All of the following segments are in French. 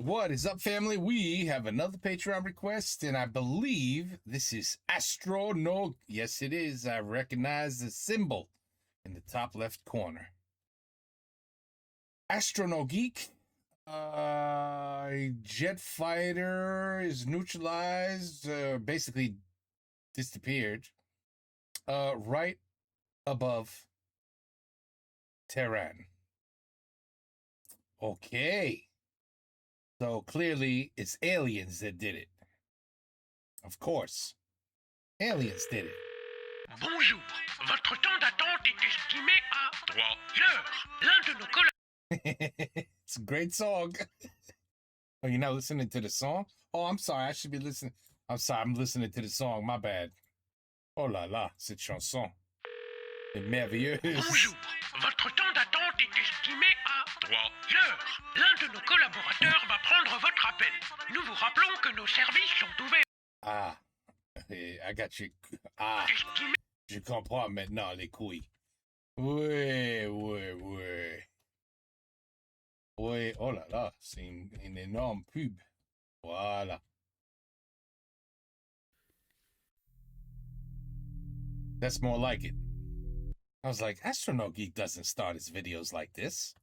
What is up, family? We have another Patreon request, and I believe this is Astro No. Yes, it is. I recognize the symbol in the top left corner. Astro No Geek. Jet fighter is neutralized, basically disappeared, right above Tehran. Okay. So clearly it's aliens that did it. Of course. Aliens did it. Bonjour, votre temps d'attente est estimé à 3 heures. L'un de nos collaborateurs... It's a great song. Oh, you're not listening to the song? Oh, I'm sorry. I should be listening. I'm sorry. I'm listening to the song. My bad. Oh là là, cette chanson est merveilleuse. Bonjour, votre temps d'attente est estimé à 3 heures. L'un de nos collaborateurs va prendre votre appel. Nous vous rappelons que nos services sont ouverts. Ah, I got you. Ah, Estimé... je comprends maintenant les couilles. Oui. Oui, oh là là, c'est une énorme pub. Voilà. That's more like it. I was like, Astronaut Geek doesn't start his videos like this.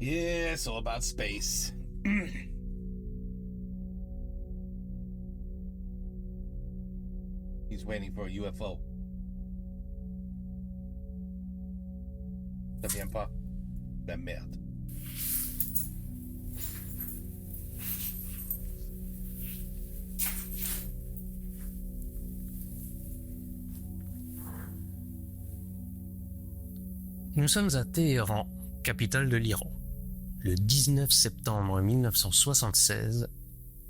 Yeah, it's all about space. He's waiting for a UFO. Ça vient pas? La merde. Nous sommes à Téhéran, capitale de l'Iran, le 19 septembre 1976,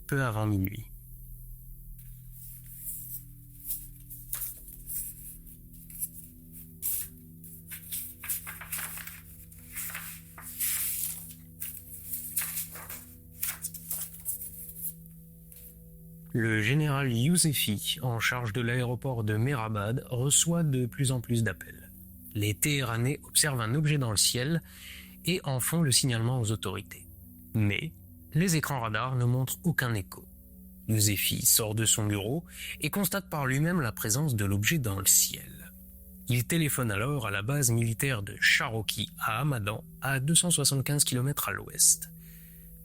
peu avant minuit. Le général Yousefi, en charge de l'aéroport de Mehrabad, reçoit de plus en plus d'appels. Les Téhéranais observent un objet dans le ciel et en font le signalement aux autorités. Mais les écrans radars ne montrent aucun écho. Yousefi sort de son bureau et constate par lui-même la présence de l'objet dans le ciel. Il téléphone alors à la base militaire de Cherokee à Hamadan, à 275 km à l'ouest.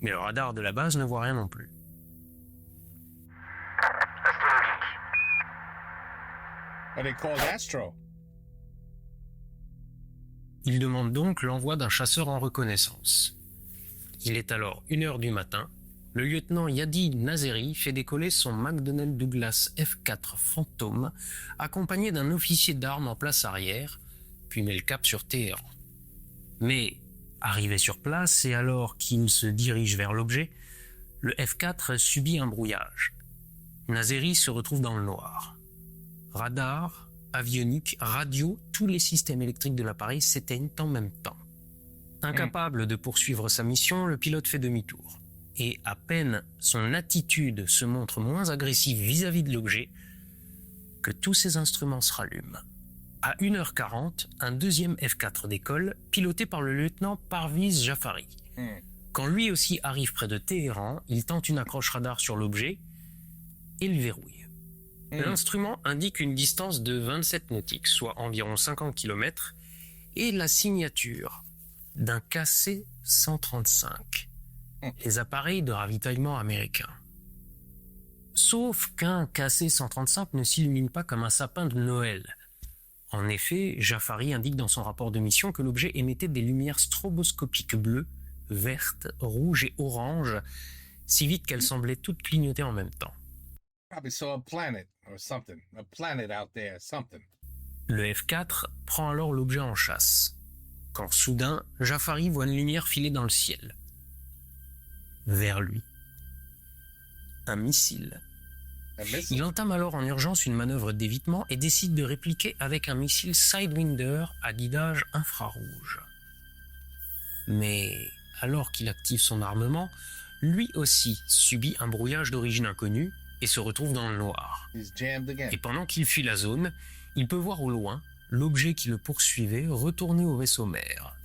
Mais le radar de la base ne voit rien non plus. Are they called Astro? Il demande donc l'envoi d'un chasseur en reconnaissance. Il est alors 1h du matin. Le lieutenant Yadi Nazeri fait décoller son McDonnell Douglas F4 Phantom, accompagné d'un officier d'armes en place arrière, puis met le cap sur Téhéran. Mais, arrivé sur place et alors qu'il se dirige vers l'objet, le F4 subit un brouillage. Nazeri se retrouve dans le noir. Radar, avionique, radio, tous les systèmes électriques de l'appareil s'éteignent en même temps. Incapable de poursuivre sa mission, le pilote fait demi-tour. Et à peine son attitude se montre moins agressive vis-à-vis de l'objet, que tous ses instruments se rallument. À 1h40, un deuxième F4 décolle, piloté par le lieutenant Parviz Jafari. Quand lui aussi arrive près de Téhéran, il tente une accroche radar sur l'objet et le verrouille. L'instrument indique une distance de 27 nautiques, soit environ 50 km, et la signature d'un KC-135, les appareils de ravitaillement américains. Sauf qu'un KC-135 ne s'illumine pas comme un sapin de Noël. En effet, Jafari indique dans son rapport de mission que l'objet émettait des lumières stroboscopiques bleues, vertes, rouges et oranges, si vite qu'elles semblaient toutes clignoter en même temps. Probably saw a planet or something. A planet out there, something. Le F4 prend alors l'objet en chasse, quand soudain, Jafari voit une lumière filer dans le ciel. Vers lui. Un missile. Il entame alors en urgence une manœuvre d'évitement et décide de répliquer avec un missile Sidewinder à guidage infrarouge. Mais alors qu'il active son armement, lui aussi subit un brouillage d'origine inconnue et se retrouve dans le noir. He's jammed again. Et pendant qu'il fuit la zone, il peut voir au loin l'objet qui le poursuivait retourner au vaisseau mère.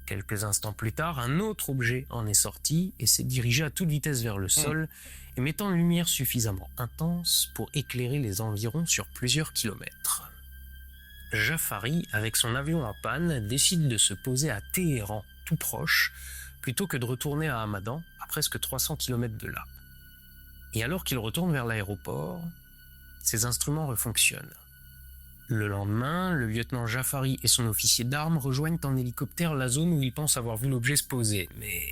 Quelques instants plus tard, un autre objet en est sorti et s'est dirigé à toute vitesse vers le sol, émettant une lumière suffisamment intense pour éclairer les environs sur plusieurs kilomètres. Jafari, avec son avion en panne, décide de se poser à Téhéran, tout proche, plutôt que de retourner à Hamadan, à presque 300 km de là. Et alors qu'il retourne vers l'aéroport, ses instruments refonctionnent. Le lendemain, le lieutenant Jafari et son officier d'armes rejoignent en hélicoptère la zone où ils pensent avoir vu l'objet se poser, mais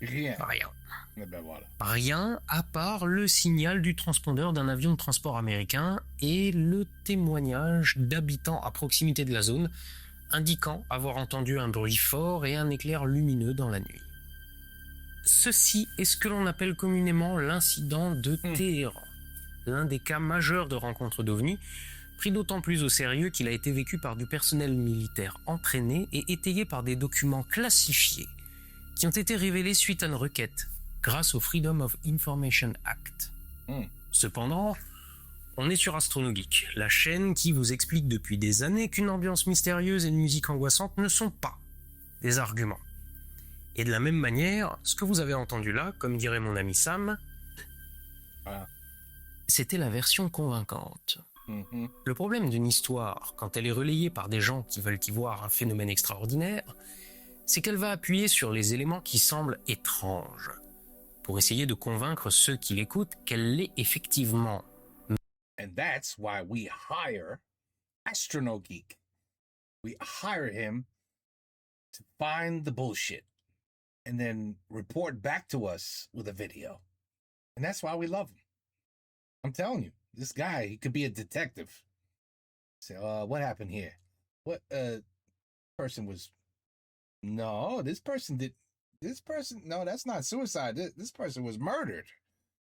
Rien. rien. Eh ben voilà. Rien à part le signal du transpondeur d'un avion de transport américain et le témoignage d'habitants à proximité de la zone indiquant avoir entendu un bruit fort et un éclair lumineux dans la nuit. Ceci est ce que l'on appelle communément l'incident de Téhéran, l'un des cas majeurs de rencontres d'OVNI, pris d'autant plus au sérieux qu'il a été vécu par du personnel militaire entraîné et étayé par des documents classifiés qui ont été révélés suite à une requête grâce au Freedom of Information Act. Cependant, on est sur AstronoGeek, la chaîne qui vous explique depuis des années qu'une ambiance mystérieuse et une musique angoissante ne sont pas des arguments. Et de la même manière, ce que vous avez entendu là, comme dirait mon ami Sam, c'était la version convaincante. Le problème d'une histoire, quand elle est relayée par des gens qui veulent y voir un phénomène extraordinaire, c'est qu'elle va appuyer sur les éléments qui semblent étranges, pour essayer de convaincre ceux qui l'écoutent qu'elle l'est effectivement. And that's why we hire AstronoGeek. We hire him to find the bullshit and then report back to us with a video. And that's why we love him. I'm telling you, this guy, he could be a detective. Say, what happened here? What person was... No, this person, no, that's not suicide. This person was murdered.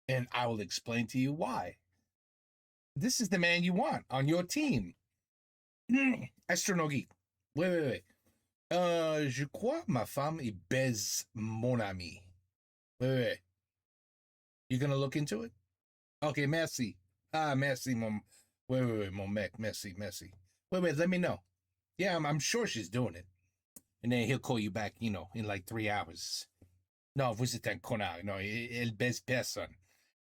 And I will explain to you why. This is the man you want on your team. AstronoGeek. Wait. Je crois ma femme y baise mon ami. Wait. You gonna look into it? Okay, merci. Merci, mon... Wait, mon mec. Merci. Wait, let me know. Yeah, I'm sure she's doing it. And then he'll call you back, in like 3 hours. No, vous êtes un connard. No, elle baise personne.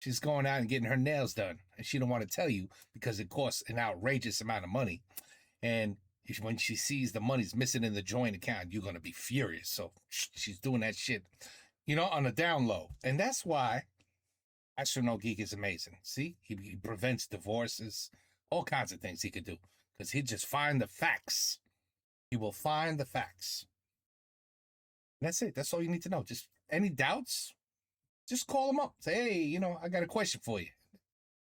She's going out and getting her nails done. And she don't want to tell you because it costs an outrageous amount of money. And when she sees the money's missing in the joint account, you're going to be furious. So she's doing that shit, on the down low. And that's why AstronoGeek is amazing. See, he prevents divorces, all kinds of things he could do. Because he'd just find the facts. He will find the facts. And that's it. That's all you need to know. Just any doubts, just call him up. Say, hey, I got a question for you.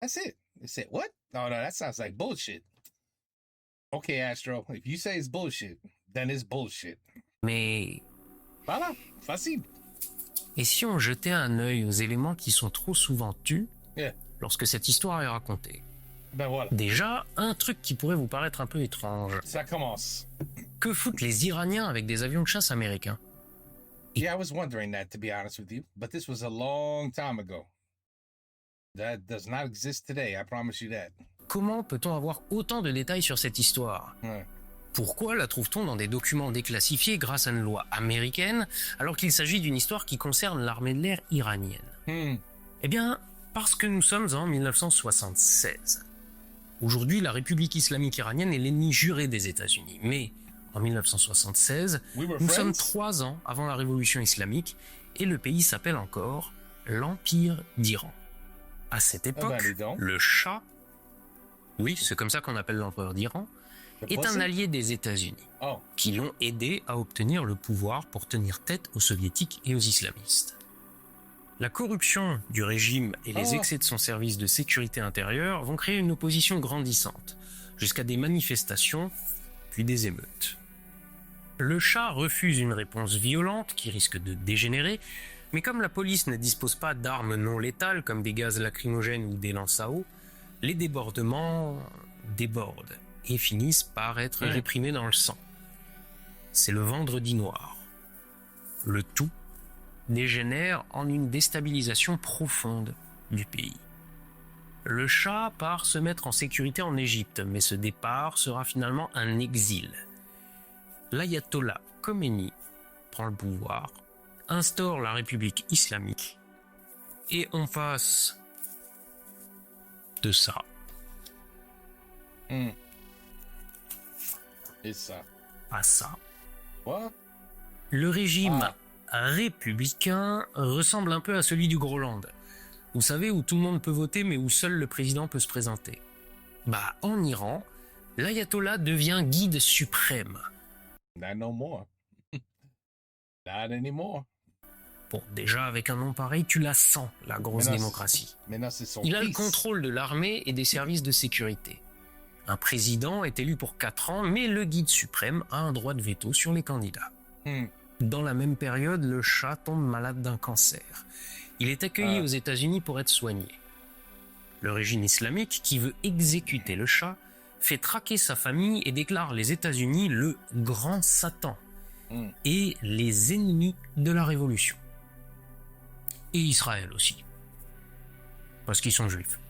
That's it. They said, what? No, that sounds like bullshit. Okay, Astro, if you say it's bullshit, then it's bullshit. Mais... Voilà, facile. Et si on jetait un œil aux éléments qui sont trop souvent tus lorsque cette histoire est racontée? Ben voilà. Déjà, un truc qui pourrait vous paraître un peu étrange. Ça commence. Que foutent les Iraniens avec des avions de chasse américains? Yeah, I was wondering that, to be honest with you. But this was a long time ago. That does not exist today, I promise you that. Comment peut-on avoir autant de détails sur cette histoire? Pourquoi la trouve-t-on dans des documents déclassifiés grâce à une loi américaine, alors qu'il s'agit d'une histoire qui concerne l'armée de l'air iranienne? Eh bien, parce que nous sommes en 1976. Aujourd'hui, la République islamique iranienne est l'ennemi juré des États-Unis. Mais en 1976, nous sommes 3 ans avant la révolution islamique et le pays s'appelle encore l'Empire d'Iran. À cette époque, le Shah, oui, c'est comme ça qu'on appelle l'empereur d'Iran, est un allié des États-Unis, qui l'ont aidé à obtenir le pouvoir pour tenir tête aux soviétiques et aux islamistes. La corruption du régime et les excès de son service de sécurité intérieure vont créer une opposition grandissante, jusqu'à des manifestations, puis des émeutes. Le Shah refuse une réponse violente qui risque de dégénérer, mais comme la police ne dispose pas d'armes non létales comme des gaz lacrymogènes ou des lances à eau, les débordements débordent et finissent par être réprimés dans le sang. C'est le vendredi noir. Le tout dégénère en une déstabilisation profonde du pays. Le Shah part se mettre en sécurité en Égypte, mais ce départ sera finalement un exil. L'ayatollah Khomeini prend le pouvoir, instaure la République islamique, et on passe de ça Et ça. à ça. Quoi? Le régime Ah. républicain ressemble un peu à celui du Groenland. Vous savez, où tout le monde peut voter, mais où seul le président peut se présenter. Bah, en Iran, l'ayatollah devient guide suprême. Not no more. Not anymore. Bon, déjà, avec un nom pareil, tu la sens, la grosse Mais non, démocratie. Maintenant, c'est son Il a le fils. contrôle de l'armée et des services de sécurité. Un président est élu pour 4 ans, mais le guide suprême a un droit de veto sur les candidats. Dans la même période, le Shah tombe malade d'un cancer. Il est accueilli aux États-Unis pour être soigné. Le régime islamique, qui veut exécuter le Shah, fait traquer sa famille et déclare les États-Unis le grand Satan et les ennemis de la révolution. Et Israël aussi. Parce qu'ils sont juifs.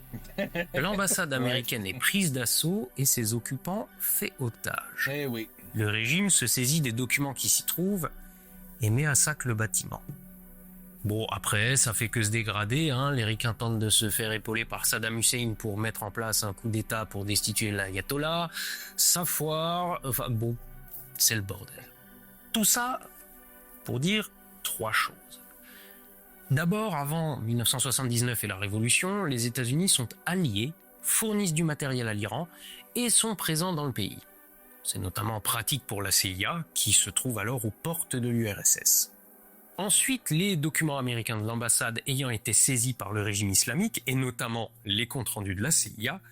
L'ambassade américaine est prise d'assaut et ses occupants faits otages. Eh oui. Le régime se saisit des documents qui s'y trouvent et met à sac le bâtiment. Bon, après, ça fait que se dégrader, hein. Les ricains tentent de se faire épauler par Saddam Hussein pour mettre en place un coup d'État pour destituer l'ayatollah. Ça foire, enfin bon, c'est le bordel. Tout ça pour dire 3 choses. D'abord, avant 1979 et la Révolution, les États-Unis sont alliés, fournissent du matériel à l'Iran et sont présents dans le pays. C'est notamment pratique pour la CIA, qui se trouve alors aux portes de l'URSS. Ensuite, les documents américains de l'ambassade ayant été saisis par le régime islamique, et notamment les comptes rendus de la CIA,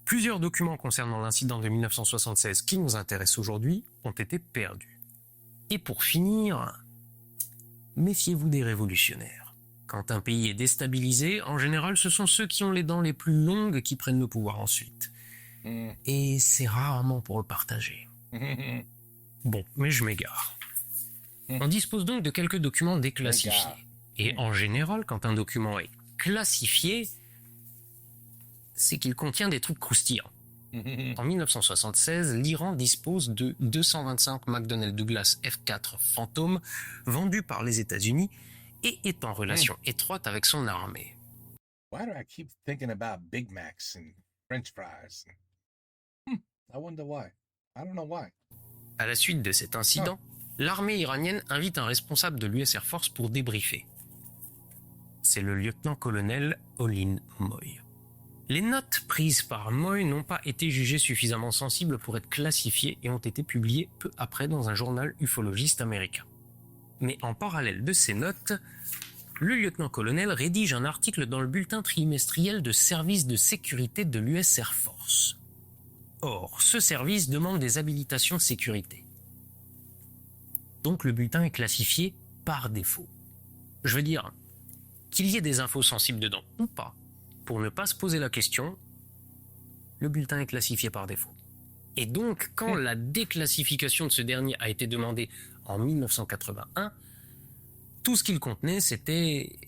plusieurs documents concernant l'incident de 1976 qui nous intéresse aujourd'hui ont été perdus. Et pour finir, méfiez-vous des révolutionnaires. Quand un pays est déstabilisé, en général, ce sont ceux qui ont les dents les plus longues qui prennent le pouvoir ensuite. Et c'est rarement pour le partager. Bon, mais je m'égare. On dispose donc de quelques documents déclassifiés. Et en général, quand un document est classifié, c'est qu'il contient des trucs croustillants. En 1976, l'Iran dispose de 225 McDonnell Douglas F4 Phantom vendus par les États-Unis et est en relation étroite avec son armée. Why do I keep thinking about Big Macs and French fries? I wonder why. I don't know why. À la suite de cet incident, l'armée iranienne invite un responsable de l'US Air Force pour débriefer. C'est le lieutenant-colonel Olin Moy. Les notes prises par Moy n'ont pas été jugées suffisamment sensibles pour être classifiées et ont été publiées peu après dans un journal ufologiste américain. Mais en parallèle de ces notes, le lieutenant-colonel rédige un article dans le bulletin trimestriel de service de sécurité de l'US Air Force. Or, ce service demande des habilitations de sécurité. Donc le bulletin est classifié par défaut. Je veux dire, qu'il y ait des infos sensibles dedans ou pas, pour ne pas se poser la question, le bulletin est classifié par défaut. Et donc, quand la déclassification de ce dernier a été demandée en 1981, tout ce qu'il contenait, c'était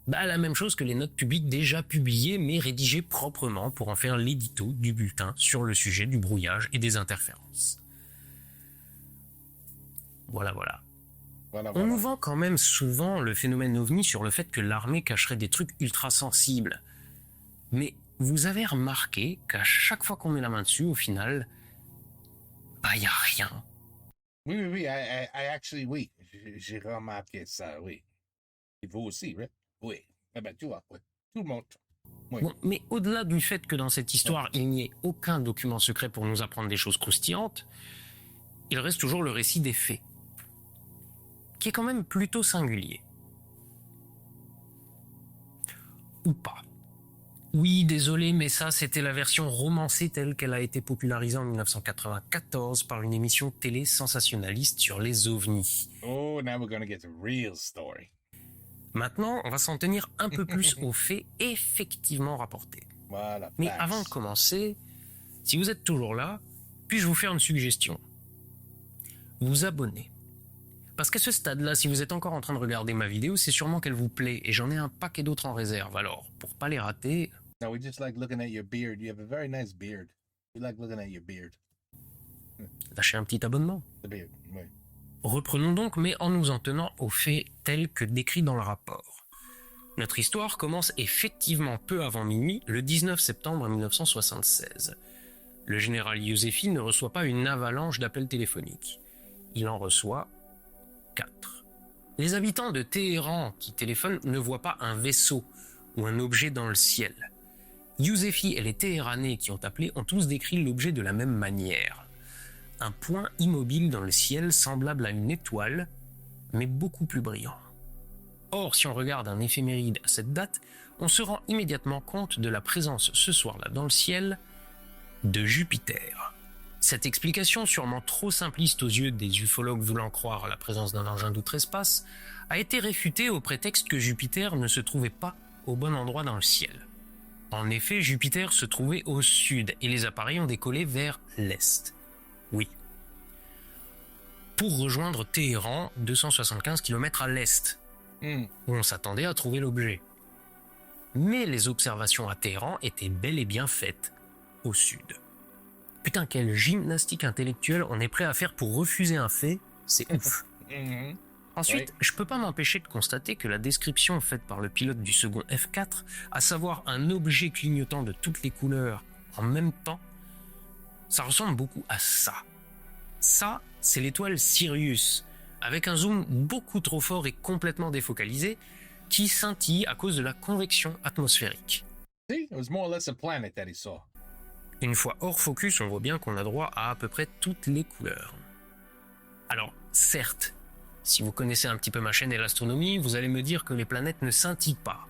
la même chose que les notes publiques déjà publiées, mais rédigées proprement pour en faire l'édito du bulletin sur le sujet du brouillage et des interférences. Voilà. On nous vend quand même souvent le phénomène OVNI sur le fait que l'armée cacherait des trucs ultra sensibles. Mais vous avez remarqué qu'à chaque fois qu'on met la main dessus, au final, y a rien. Oui, I actually, oui. J'ai remarqué ça, oui. Et vous aussi, right? Oui. Tu vois, oui. Tout le monde. Oui. Bon, mais au-delà du fait que dans cette histoire, il n'y ait aucun document secret pour nous apprendre des choses croustillantes, il reste toujours le récit des faits, qui est quand même plutôt singulier. Ou pas. Oui, désolé, mais ça, c'était la version romancée telle qu'elle a été popularisée en 1994 par une émission télé sensationnaliste sur les ovnis. Oh, now we're gonna get the real story. Maintenant, on va s'en tenir un peu plus aux faits effectivement rapportés. Voilà. Mais facts. avant de commencer, si vous êtes toujours là, puis-je vous faire une suggestion? Vous abonner. Parce qu'à ce stade-là, si vous êtes encore en train de regarder ma vidéo, c'est sûrement qu'elle vous plaît et j'en ai un paquet d'autres en réserve. Alors, pour pas les rater, No, we just like looking at your beard. You have a very nice beard. We like looking at your beard. lâchez un petit abonnement. The beard, oui. Reprenons donc, mais en nous en tenant aux faits tels que décrits dans le rapport. Notre histoire commence effectivement peu avant minuit, le 19 septembre 1976. Le général Youssefi ne reçoit pas une avalanche d'appels téléphoniques. Il en reçoit 4. Les habitants de Téhéran qui téléphonent ne voient pas un vaisseau ou un objet dans le ciel. Youssefi et les Téhéranais qui ont appelé ont tous décrit l'objet de la même manière. Un point immobile dans le ciel semblable à une étoile, mais beaucoup plus brillant. Or, si on regarde un éphéméride à cette date, on se rend immédiatement compte de la présence ce soir-là dans le ciel de Jupiter. Cette explication, sûrement trop simpliste aux yeux des ufologues voulant croire à la présence d'un engin d'outre-espace, a été réfutée au prétexte que Jupiter ne se trouvait pas au bon endroit dans le ciel. En effet, Jupiter se trouvait au sud et les appareils ont décollé vers l'est. Oui. Pour rejoindre Téhéran, 275 km à l'est, où on s'attendait à trouver l'objet. Mais les observations à Téhéran étaient bel et bien faites au sud. Putain, quelle gymnastique intellectuelle on est prêt à faire pour refuser un fait, c'est ouf. Ensuite, je peux pas m'empêcher de constater que la description faite par le pilote du second F4, à savoir un objet clignotant de toutes les couleurs en même temps, ça ressemble beaucoup à ça. Ça, c'est l'étoile Sirius, avec un zoom beaucoup trop fort et complètement défocalisé, qui scintille à cause de la convection atmosphérique. See, it was more or less a planet that he saw. Une fois hors focus, on voit bien qu'on a droit à peu près toutes les couleurs. Alors, certes, si vous connaissez un petit peu ma chaîne et l'astronomie, vous allez me dire que les planètes ne scintillent pas.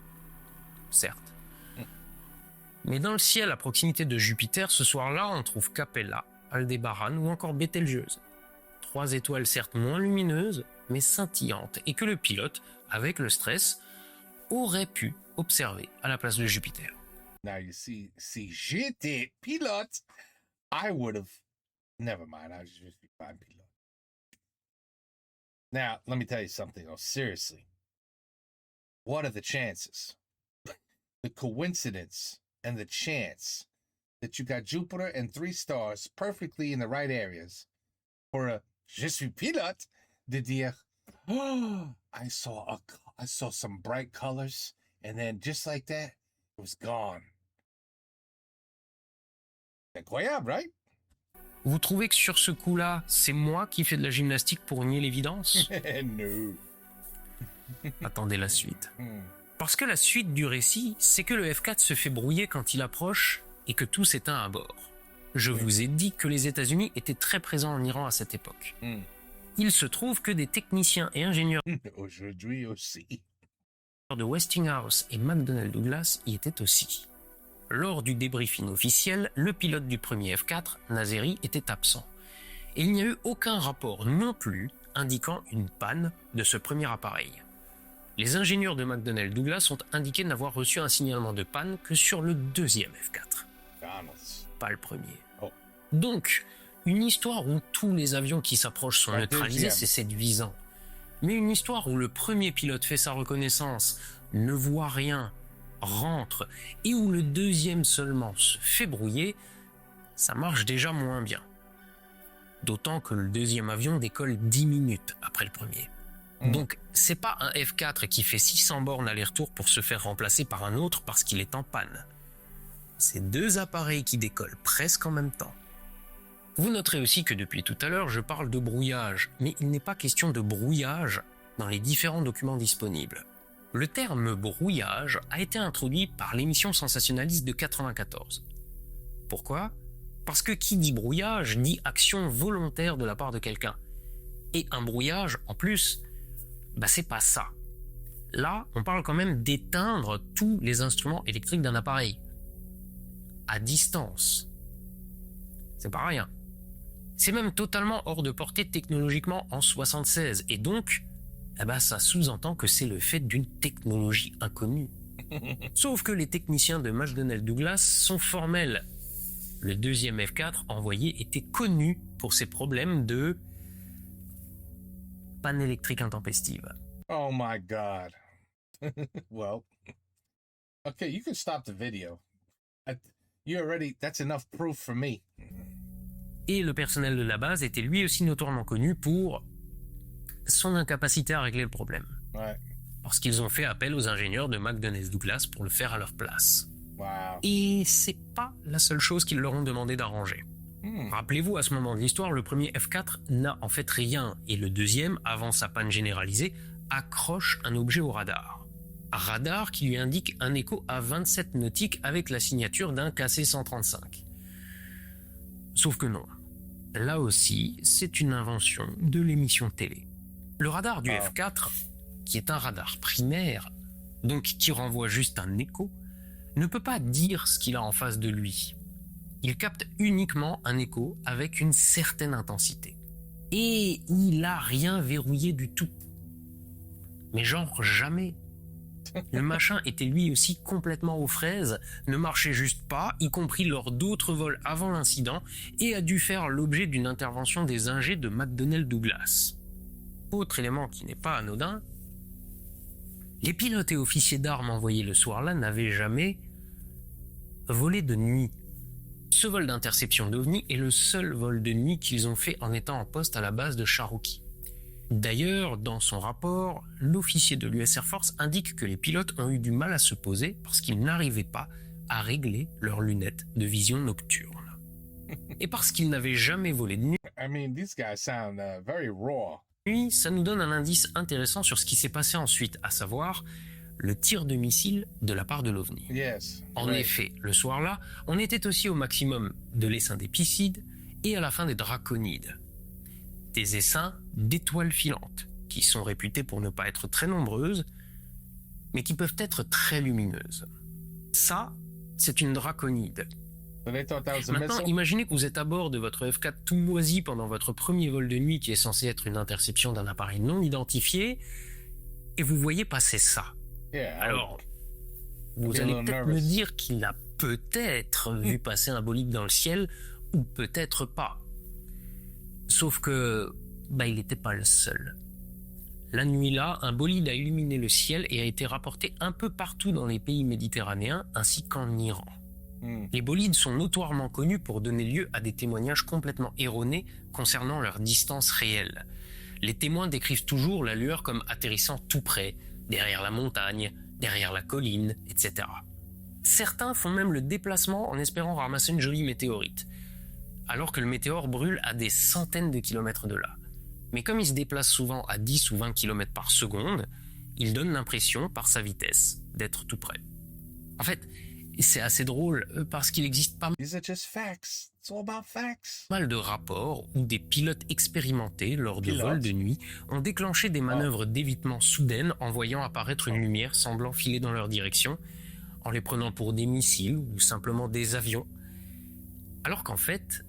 Certes. Mais dans le ciel, à proximité de Jupiter, ce soir-là, on trouve Capella, Aldébaran ou encore Bételgeuse. 3 étoiles certes moins lumineuses, mais scintillantes, et que le pilote, avec le stress, aurait pu observer à la place de Jupiter. Now you see, si j'étais pilote, I would have. Never mind, I was just be fine pilote. Now, let me tell you something. Oh, seriously. What are the chances? The coincidence and the chance that you got Jupiter and 3 stars perfectly in the right areas for a je suis pilote de dire, oh, I saw some bright colors, and then just like that, it was gone. Incroyable, right? Vous trouvez que sur ce coup-là, c'est moi qui fais de la gymnastique pour nier l'évidence? No. Attendez la suite. Parce que la suite du récit, c'est que le F4 se fait brouiller quand il approche et que tout s'éteint à bord. Je vous ai dit que les États-Unis étaient très présents en Iran à cette époque. Il se trouve que des techniciens et ingénieurs Aujourd'hui aussi. de Westinghouse et McDonnell Douglas y étaient aussi. Lors du débriefing officiel, le pilote du premier F4, Nazeri, était absent. Et il n'y a eu aucun rapport non plus indiquant une panne de ce premier appareil. Les ingénieurs de McDonnell Douglas ont indiqué n'avoir reçu un signalement de panne que sur le deuxième F4. Pas le premier. Oh. Donc, une histoire où tous les avions qui s'approchent sont neutralisés, c'est séduisant. Mais une histoire où le premier pilote fait sa reconnaissance, ne voit rien, rentre, et où le deuxième seulement se fait brouiller, ça marche déjà moins bien. D'autant que le deuxième avion décolle 10 minutes après le premier. Donc, c'est pas un F4 qui fait 600 bornes aller-retour pour se faire remplacer par un autre parce qu'il est en panne. C'est 2 appareils qui décollent presque en même temps. Vous noterez aussi que depuis tout à l'heure, je parle de brouillage, mais il n'est pas question de brouillage dans les différents documents disponibles. Le terme brouillage a été introduit par l'émission sensationnaliste de 94. Pourquoi ? Parce que qui dit brouillage dit action volontaire de la part de quelqu'un. Et un brouillage, en plus, c'est pas ça. Là, on parle quand même d'éteindre tous les instruments électriques d'un appareil. À distance. C'est pas rien. C'est même totalement hors de portée technologiquement en 76. Et donc, ça sous-entend que c'est le fait d'une technologie inconnue. Sauf que les techniciens de McDonnell Douglas sont formels. Le deuxième F4 envoyé était connu pour ses problèmes de panne électrique intempestive. Oh my God. Well, okay, you can stop the video. That's enough proof for me. Et le personnel de la base était lui aussi notoirement connu pour son incapacité à régler le problème. Ouais. Parce qu'ils ont fait appel aux ingénieurs de McDonnell Douglas pour le faire à leur place. Wow. Et c'est pas la seule chose qu'ils leur ont demandé d'arranger. Rappelez-vous, à ce moment de l'histoire, le premier F4 n'a en fait rien, et le deuxième, avant sa panne généralisée, accroche un objet au radar. Radar qui lui indique un écho à 27 nautiques avec la signature d'un KC-135. Sauf que non. Là aussi, c'est une invention de l'émission télé. Le radar du F4, qui est un radar primaire, donc qui renvoie juste un écho, ne peut pas dire ce qu'il a en face de lui. Il capte uniquement un écho avec une certaine intensité. Et il a rien verrouillé du tout. Mais genre jamais. Le machin était lui aussi complètement aux fraises, ne marchait juste pas, y compris lors d'autres vols avant l'incident, et a dû faire l'objet d'une intervention des ingés de McDonnell Douglas. Autre élément qui n'est pas anodin, les pilotes et officiers d'armes envoyés le soir-là n'avaient jamais volé de nuit. Ce vol d'interception d'OVNI est le seul vol de nuit qu'ils ont fait en étant en poste à la base de Cherokee. D'ailleurs, dans son rapport, l'officier de l'US Air Force indique que les pilotes ont eu du mal à se poser parce qu'ils n'arrivaient pas à régler leurs lunettes de vision nocturne. Et parce qu'ils n'avaient jamais volé de nuit, I mean, these guys sound very raw. ça nous donne un indice intéressant sur ce qui s'est passé ensuite, à savoir le tir de missile de la part de l'OVNI. Yes. En effet, le soir-là, on était aussi au maximum de l'essaim d'épicides et à la fin des draconides. Des essaims d'étoiles filantes, qui sont réputées pour ne pas être très nombreuses, mais qui peuvent être très lumineuses. Ça, c'est une draconide. So they thought that was a Maintenant, missile? imaginez que vous êtes à bord de votre F4 tout moisi pendant votre premier vol de nuit qui est censé être une interception d'un appareil non identifié, et vous voyez passer ça. Yeah. Alors, vous be a allez little peut-être nervous. me dire qu'il a peut-être vu passer un bolide dans le ciel, ou peut-être pas. Sauf que, il n'était pas le seul. La nuit-là, un bolide a illuminé le ciel et a été rapporté un peu partout dans les pays méditerranéens, ainsi qu'en Iran. Les bolides sont notoirement connus pour donner lieu à des témoignages complètement erronés concernant leur distance réelle. Les témoins décrivent toujours la lueur comme atterrissant tout près, derrière la montagne, derrière la colline, etc. Certains font même le déplacement en espérant ramasser une jolie météorite, alors que le météore brûle à des centaines de kilomètres de là. Mais comme il se déplace souvent à 10 ou 20 km par seconde, il donne l'impression, par sa vitesse, d'être tout près. En fait, c'est assez drôle parce qu'il existe pas These are just facts. It's all about facts. mal de rapports où des pilotes expérimentés lors de vols de nuit ont déclenché des manœuvres d'évitement soudaines en voyant apparaître une lumière semblant filer dans leur direction, en les prenant pour des missiles ou simplement des avions, alors qu'en fait,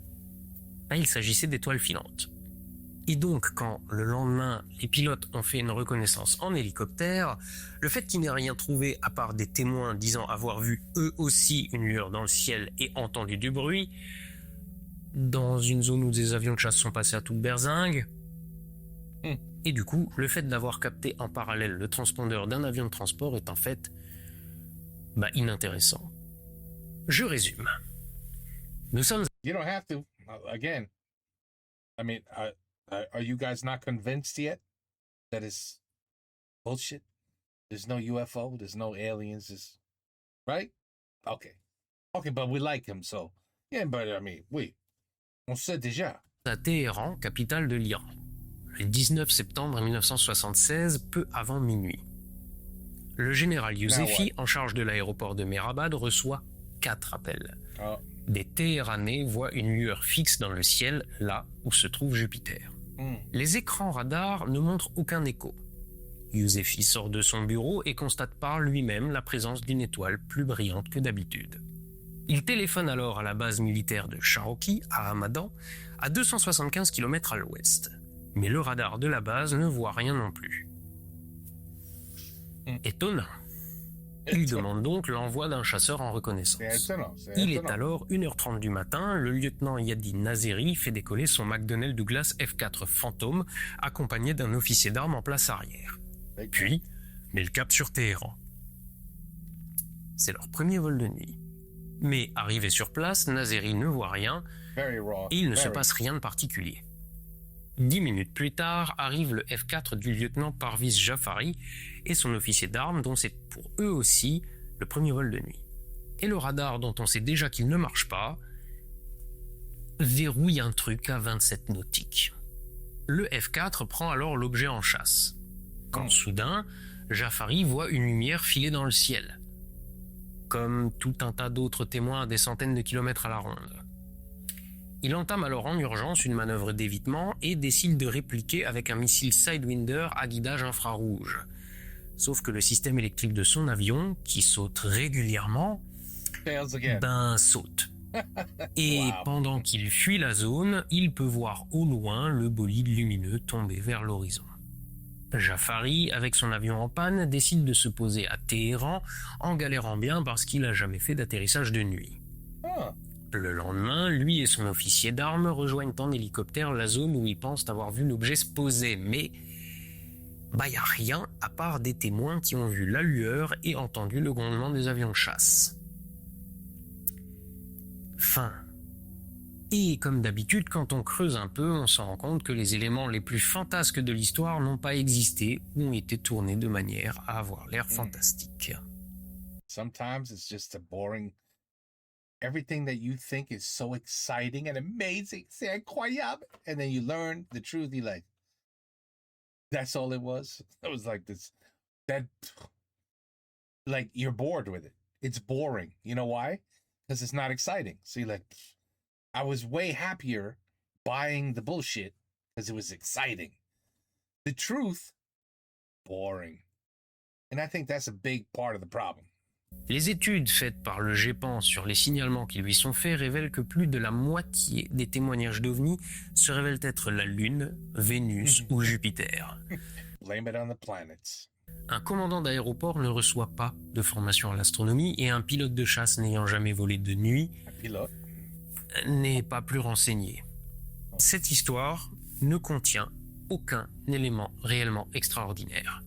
il s'agissait d'étoiles filantes. Et donc, quand le lendemain, les pilotes ont fait une reconnaissance en hélicoptère, le fait qu'ils n'aient rien trouvé à part des témoins disant avoir vu eux aussi une lueur dans le ciel et entendu du bruit, dans une zone où des avions de chasse sont passés à toute berzingue, et du coup, le fait d'avoir capté en parallèle le transpondeur d'un avion de transport est en fait inintéressant. Je résume. Nous sommes You don't have to. Again, I mean, are you guys not convinced yet that it's bullshit? There's no UFO. There's no aliens. Right? Okay. Okay, but we like him, so. Yeah, but I mean, on sait déjà. à Téhéran, capitale de l'Iran, le 19 septembre 1976, peu avant minuit. Le général Yousefi, en charge de l'aéroport de Mehrabad, reçoit 4 appels. Des Téhéranais voient une lueur fixe dans le ciel, là où se trouve Jupiter. Les écrans radars ne montrent aucun écho. Yousefi sort de son bureau et constate par lui-même la présence d'une étoile plus brillante que d'habitude. Il téléphone alors à la base militaire de Cherokee, à Hamadan, à 275 km à l'ouest. Mais le radar de la base ne voit rien non plus. Étonnant. Il demande donc l'envoi d'un chasseur en C'est reconnaissance. étonnant, c'est Il est étonnant. alors 1h30 du matin, le lieutenant Yadi Nazeri fait décoller son McDonnell Douglas F4 Phantom, accompagné d'un officier d'armes en place arrière. Puis, met le cap sur Téhéran. C'est leur premier vol de nuit. Mais arrivé sur place, Nazeri ne voit rien Very raw. et il ne se Very. passe rien de particulier. 10 minutes plus tard, arrive le F4 du lieutenant Parviz Jafari et son officier d'armes, dont c'est pour eux aussi le premier vol de nuit. Et le radar, dont on sait déjà qu'il ne marche pas, verrouille un truc à 27 nautiques. Le F4 prend alors l'objet en chasse. Quand soudain, Jafari voit une lumière filer dans le ciel. Comme tout un tas d'autres témoins à des centaines de kilomètres à la ronde. Il entame alors en urgence une manœuvre d'évitement et décide de répliquer avec un missile Sidewinder à guidage infrarouge. Sauf que le système électrique de son avion, qui saute régulièrement, Fails again. saute. Et Wow. pendant qu'il fuit la zone, il peut voir au loin le bolide lumineux tomber vers l'horizon. Jafari, avec son avion en panne, décide de se poser à Téhéran en galérant bien parce qu'il n'a jamais fait d'atterrissage de nuit. Huh. Le lendemain, lui et son officier d'armes rejoignent en hélicoptère la zone où ils pensent avoir vu l'objet se poser, mais il n'y a rien à part des témoins qui ont vu la lueur et entendu le grondement des avions de chasse. Fin. Et comme d'habitude, quand on creuse un peu, on se rend compte que les éléments les plus fantasques de l'histoire n'ont pas existé ou ont été tournés de manière à avoir l'air fantastique. Sometimes it's just a boring. Everything that you think is so exciting and amazing, c'est incroyable, and then you learn the truth. You like, that's all it was. It was like this. That, like, you're bored with it. It's boring. You know why? Because it's not exciting. So you're like, I was way happier buying the bullshit because it was exciting. The truth, boring. And I think that's a big part of the problem. Les études faites par le GEPAN sur les signalements qui lui sont faits révèlent que plus de la moitié des témoignages d'OVNI se révèlent être la Lune, Vénus ou Jupiter. Blame it on the planets. Un commandant d'aéroport ne reçoit pas de formation à l'astronomie et un pilote de chasse n'ayant jamais volé de nuit A pilote. n'est pas plus renseigné. Cette histoire ne contient aucun élément réellement extraordinaire.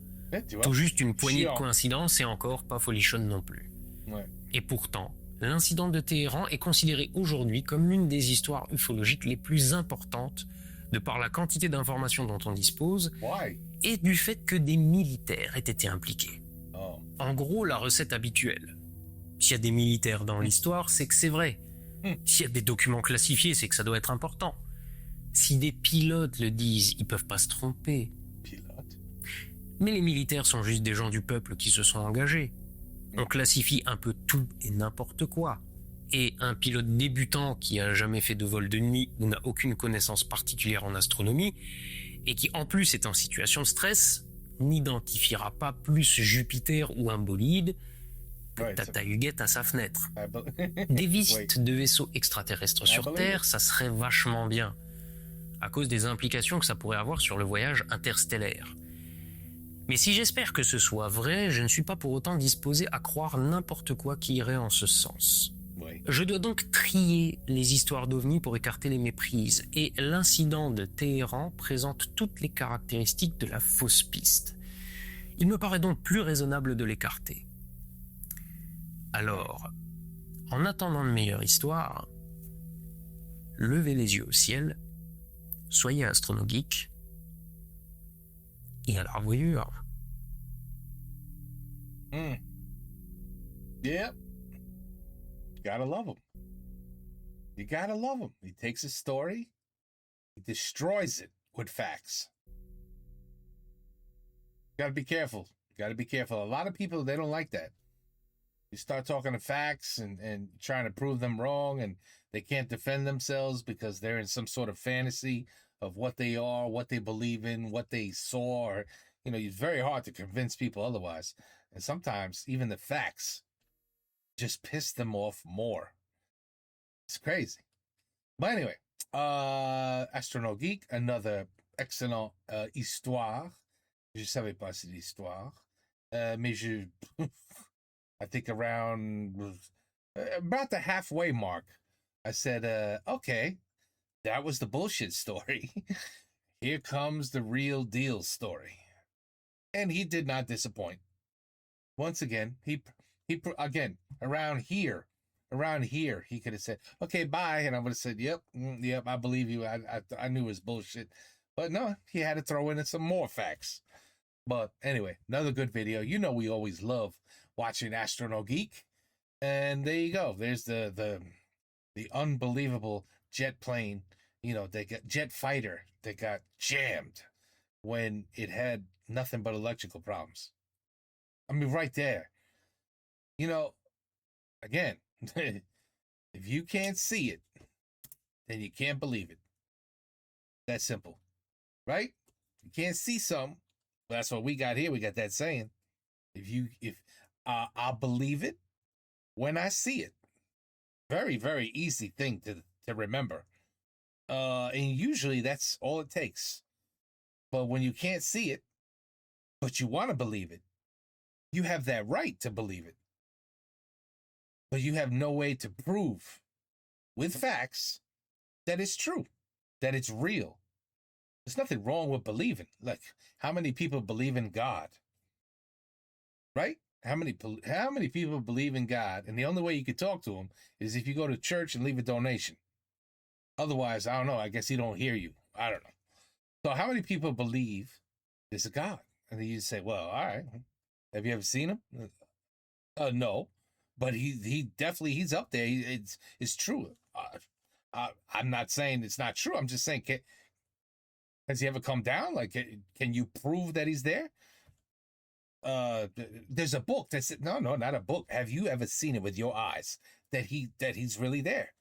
Tu vois? Tout juste une poignée de Chiant. coïncidences et encore pas folichonne non plus. Ouais. Et pourtant, l'incident de Téhéran est considéré aujourd'hui comme l'une des histoires ufologiques les plus importantes de par la quantité d'informations dont on dispose Why? et du fait que des militaires aient été impliqués. Oh. En gros, la recette habituelle. S'il y a des militaires dans l'histoire, c'est que c'est vrai. S'il y a des documents classifiés, c'est que ça doit être important. Si des pilotes le disent, ils peuvent pas se tromper. Pilote. Mais les militaires sont juste des gens du peuple qui se sont engagés. On classifie un peu tout et n'importe quoi. Et un pilote débutant qui a jamais fait de vol de nuit ou n'a aucune connaissance particulière en astronomie, et qui en plus est en situation de stress, n'identifiera pas plus Jupiter ou un bolide que Ouais, Tata Huguette à sa fenêtre. I be- Des visites de vaisseaux extraterrestres sur believe Terre, ça serait vachement bien, à cause des implications que ça pourrait avoir sur le voyage interstellaire. Mais si j'espère que ce soit vrai, je ne suis pas pour autant disposé à croire n'importe quoi qui irait en ce sens. Oui. Je dois donc trier les histoires d'OVNI pour écarter les méprises, et l'incident de Téhéran présente toutes les caractéristiques de la fausse piste. Il me paraît donc plus raisonnable de l'écarter. Alors, en attendant de meilleures histoires, levez les yeux au ciel, soyez astronogeek, et à la revoyure. Yep. You gotta love him. You gotta love him. He takes a story, he destroys it with facts. Gotta be careful. Gotta be careful. A lot of people, they don't like that. You start talking to facts and trying to prove them wrong, and they can't defend themselves because they're in some sort of fantasy of what they are, what they believe in, what they saw, or, you know, it's very hard to convince people otherwise. And sometimes even the facts just piss them off more. It's crazy. But anyway, Astronaut Geek, another excellent histoire. Je savais pas cette histoire. Mais I think around about the halfway mark, I said, okay, that was the bullshit story. Here comes the real deal story. And he did not disappoint. Once again, he again, around here, he could have said, okay, bye. And I would have said, yep, I believe you. I knew it was bullshit. But no, he had to throw in some more facts. But anyway, another good video. You know, we always love watching Astronaut Geek. And there you go. There's the unbelievable jet plane, you know, they got jet fighter that got jammed when it had nothing but electrical problems. I mean, right there. You know, again, if you can't see it, then you can't believe it. That simple. Right? You can't see something. Well, that's what we got here. We got that saying. If I'll believe it when I see it. Very, very easy thing to remember. And usually that's all it takes. But when you can't see it, but you want to believe it, you have that right to believe it. But you have no way to prove with facts that it's true, that it's real. There's nothing wrong with believing. Like, how many people believe in God? Right? How many people believe in God? And the only way you can talk to them is if you go to church and leave a donation. Otherwise, I don't know. I guess he don't hear you. I don't know. So how many people believe there's a God? And then you say, well, all right. Have you ever seen him? No. But he definitely, he's up there. It's true. I'm not saying it's not true. I'm just saying, has he ever come down? Like, can you prove that he's there? There's a book that said, no, not a book. Have you ever seen it with your eyes that he's really there?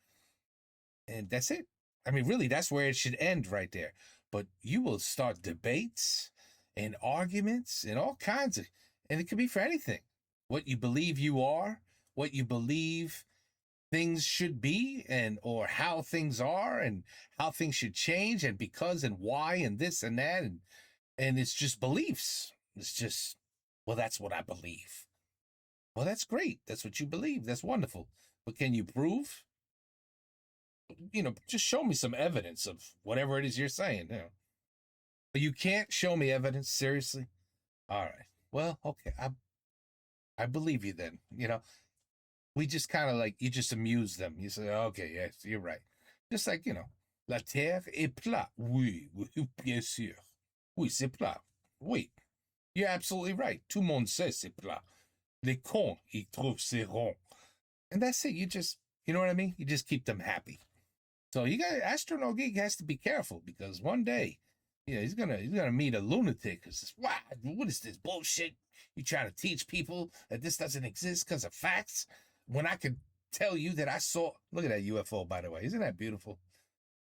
And that's it. I mean, really, that's where it should end right there. But you will start debates and arguments and all kinds of, and it could be for anything. What you believe you are, what you believe things should be, and or how things are and how things should change and because and why and this and that. And it's just beliefs. It's just, well, that's what I believe. Well, that's great. That's what you believe. That's wonderful. But can you prove? You know, just show me some evidence of whatever it is you're saying. You know. But you can't show me evidence, seriously? All right. Well, okay. I believe you then. You know, we just kind of like, you just amuse them. You say, okay, yes, you're right. Just like, you know, la terre est plate. Oui, bien sûr. Oui, c'est plat. Oui. You're absolutely right. Tout le monde sait c'est plat. Les cons, ils trouvent c'est rond. And that's it. You know what I mean? You just keep them happy. So Astronaut Geek has to be careful because one day, you know, he's gonna meet a lunatic who says, "Wow, what is this bullshit? You trying to teach people that this doesn't exist because of facts? When I could tell you that I saw, look at that UFO, by the way. Isn't that beautiful?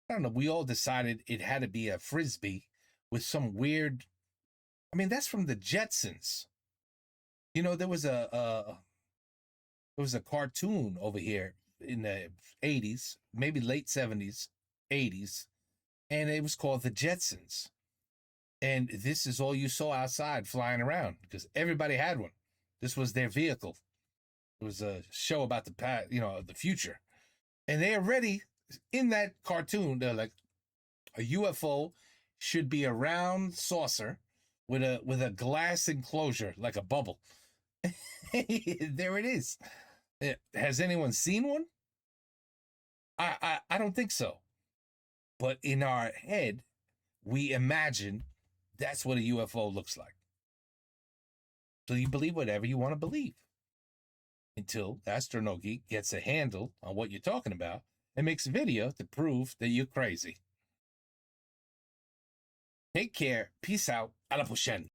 I don't know. We all decided it had to be a Frisbee with some weird, I mean, that's from the Jetsons. You know, there was a cartoon over here in the 80s, maybe late 70s, 80s, and it was called the Jetsons. And this is all you saw outside flying around because everybody had one. This was their vehicle. It was a show about the past, you know, the future. And they already, in that cartoon, they're like, a UFO should be a round saucer with a glass enclosure, like a bubble. There it is. Has anyone seen one? I don't think so. But in our head, we imagine that's what a UFO looks like. So you believe whatever you want to believe. Until Astronaut Geek gets a handle on what you're talking about and makes a video to prove that you're crazy. Take care. Peace out. À la prochaine.